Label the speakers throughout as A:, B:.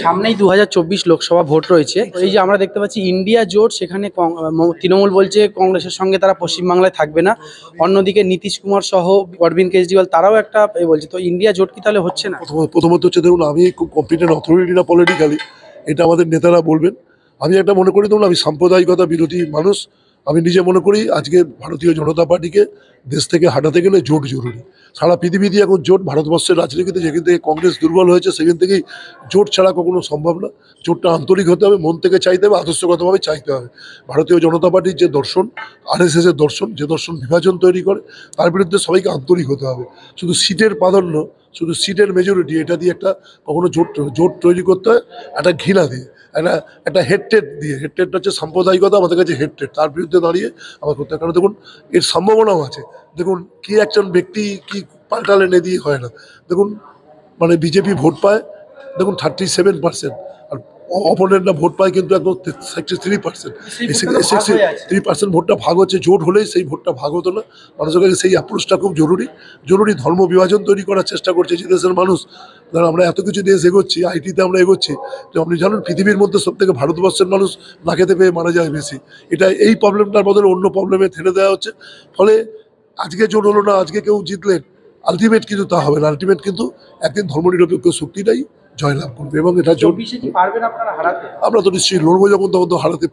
A: সামনেই 2024 লোকসভা ভোট রয়েছে। এই যে আমরা দেখতে পাচ্ছি ইন্ডিয়া জোট, সেখানে তৃণমূল বলছে কংগ্রেসের সঙ্গে তারা পশ্চিমবাংলায় থাকবে না, অন্যদিকে নীতিশ কুমার সহ অরবিন্দ কেজরিওয়াল তারাও একটা বলছে। তো ইন্ডিয়া জোট কি তাহলে হচ্ছে না?
B: প্রথমত হচ্ছে, দেখুন আমি খুব কম্পিটেন্ট অথরিটি না পলিটিক্যালি, এটা আমাদের নেতারা বলবেন। আমি একটা মনে করি, ধরুন আমি সাম্প্রদায়িকতা বিরোধী মানুষ। আমি নিজে মনে করি আজকে ভারতীয় জনতা পার্টিকে দেশ থেকে হাঁটাতে গেলে জোট জরুরি। সারা পৃথিবীতে এখন জোট, ভারতবর্ষের রাজনীতিতে যেখান থেকে কংগ্রেস দুর্বল হয়েছে সেখান থেকেই জোট ছাড়া কখনো সম্ভব না। জোটটা আন্তরিক হতে হবে, মন থেকে চাইতে হবে, আদর্শগতভাবে চাইতে হবে। ভারতীয় জনতা পার্টির যে দর্শন, RSS এর দর্শন, যে দর্শন বিভাজন তৈরি করে, তার বিরুদ্ধে সবাইকে আন্তরিক হতে হবে। শুধু সিটের প্রাধান্য, শুধু সিটের মেজরিটি, এটা দিয়ে একটা কখনো জোট তৈরি করতে হয় একটা ঘৃণা দিয়ে, একটা হেডটেড দিয়ে। হেডটেডটা হচ্ছে সাম্প্রদায়িকতা, আমাদের কাছে হেডটেড, তার বিরুদ্ধে দাঁড়িয়ে আমার করতে হয়। কারণ দেখুন এর সম্ভাবনাও আছে। দেখুন কি একজন ব্যক্তি কি পাল্টালে নে দিয়ে হয় না। দেখুন মানে বিজেপি ভোট পায় দেখুন 37%, আর অপোনেন্টরা ভোট পায় কিন্তু একদম 63%। এই 63% ভোটটা ভাগ হচ্ছে। জোট হলেই সেই ভোটটা ভাগ হতো না। মানুষের কাছে সেই অ্যাপ্রোচটা খুব জরুরি। ধর্ম বিভাজন তৈরি করার চেষ্টা করছে যে দেশের মানুষ। ধরুন আমরা এত কিছু দেশ এগোচ্ছি, আইটিতে আমরা এগোচ্ছি, তো আপনি জানেন পৃথিবীর মধ্যে সব থেকে ভারতবর্ষের মানুষ না খেতে পেয়ে মারা যায় বেশি। এটা এই প্রবলেমটার বদলে অন্য প্রবলেমে ঠেলে দেওয়া হচ্ছে। ফলে আজকে জোট হলো না, আজকে কেউ জিতলেন, আলটিমেট কিন্তু তা হবে না। আলটিমেট কিন্তু একদিন ধর্মনিরপেক্ষ শক্তিটাই জয়লাভ করবে। এবং এটা জোট আমরা তো নিশ্চয়ই লড়বো, যখন তখন তো হারাতে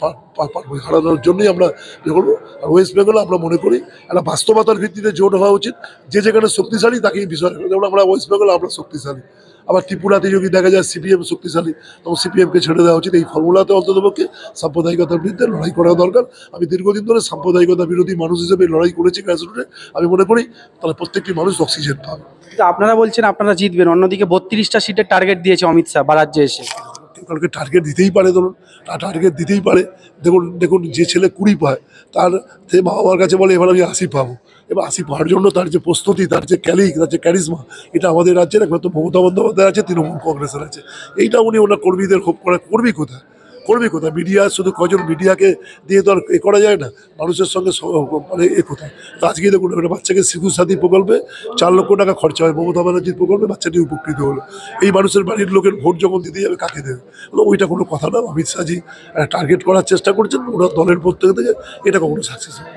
B: পারবো। হারানোর জন্যই আমরা ইয়ে করবো। আর ওয়েস্ট বেঙ্গলে আমরা মনে করি একটা বাস্তবতার ভিত্তিতে জোট হওয়া উচিত। যে যেখানে শক্তিশালী তাকেই বিষয়, যেমন আমরা ওয়েস্ট বেঙ্গলে আমরা শক্তিশালী। আবার ত্রিপুরাতে যদি দেখা যায় CPM শক্তিশালী, তখন CPM-কে ছেড়ে দেওয়া উচিত। এই ফর্মুলাতে অন্ততপক্ষে সাম্প্রদায়িকতার বিরুদ্ধে লড়াই করা দরকার। আমি দীর্ঘদিন ধরে সাম্প্রদায়িকতা বিরোধী মানুষ হিসেবে লড়াই করেছি গ্রাসরুটে। আমি মনে করি তাহলে প্রত্যেকটি মানুষ অক্সিজেন পাবে।
A: আপনারা বলছেন আপনারা জিতবেন, অন্যদিকে 32টা সিটের টার্গেট দিয়েছে অমিত শাহ বা রাজ্যে এসে।
B: কালকে টার্গেট দিতেই পারে, ধরুন টার্গেট দিতেই পারে। দেখুন যে ছেলে 20 পায়, তার সে মা বাবার কাছে বলে এবার আমি 80 পাবো। এবার 80 পাওয়ার জন্য তার যে প্রস্তুতি, তার যে তার যে ক্যারিজমা, এটা আমাদের রাজ্যের একমাত্র মমতা বন্দ্যোপাধ্যায় আছে, তৃণমূল কংগ্রেসের আছে। এইটা উনি ওনার কর্মীদের হোপ করা করবি কোথায়? মিডিয়া শুধু কজন মিডিয়াকে দিয়ে তো আর এ করা যায় না। মানুষের সঙ্গে মানে এ কোথায়? তো আজকে দেখুন একটা বাচ্চাকে শিশু সাথী প্রকল্পে 4 লক্ষ টাকা খরচা হয়, মমতা ব্যানার্জির প্রকল্পে বাচ্চাটি উপকৃত হলো। এই মানুষের বাড়ির লোকের ভোট যখন দিতে যাবে কাকে দেবে? ওইটা কোনো কথা না। অমিত শাহজি টার্গেট করার চেষ্টা করছেন ওনার দলের প্রত্যেক থেকে, এটা কখনো সাকসেস হবে।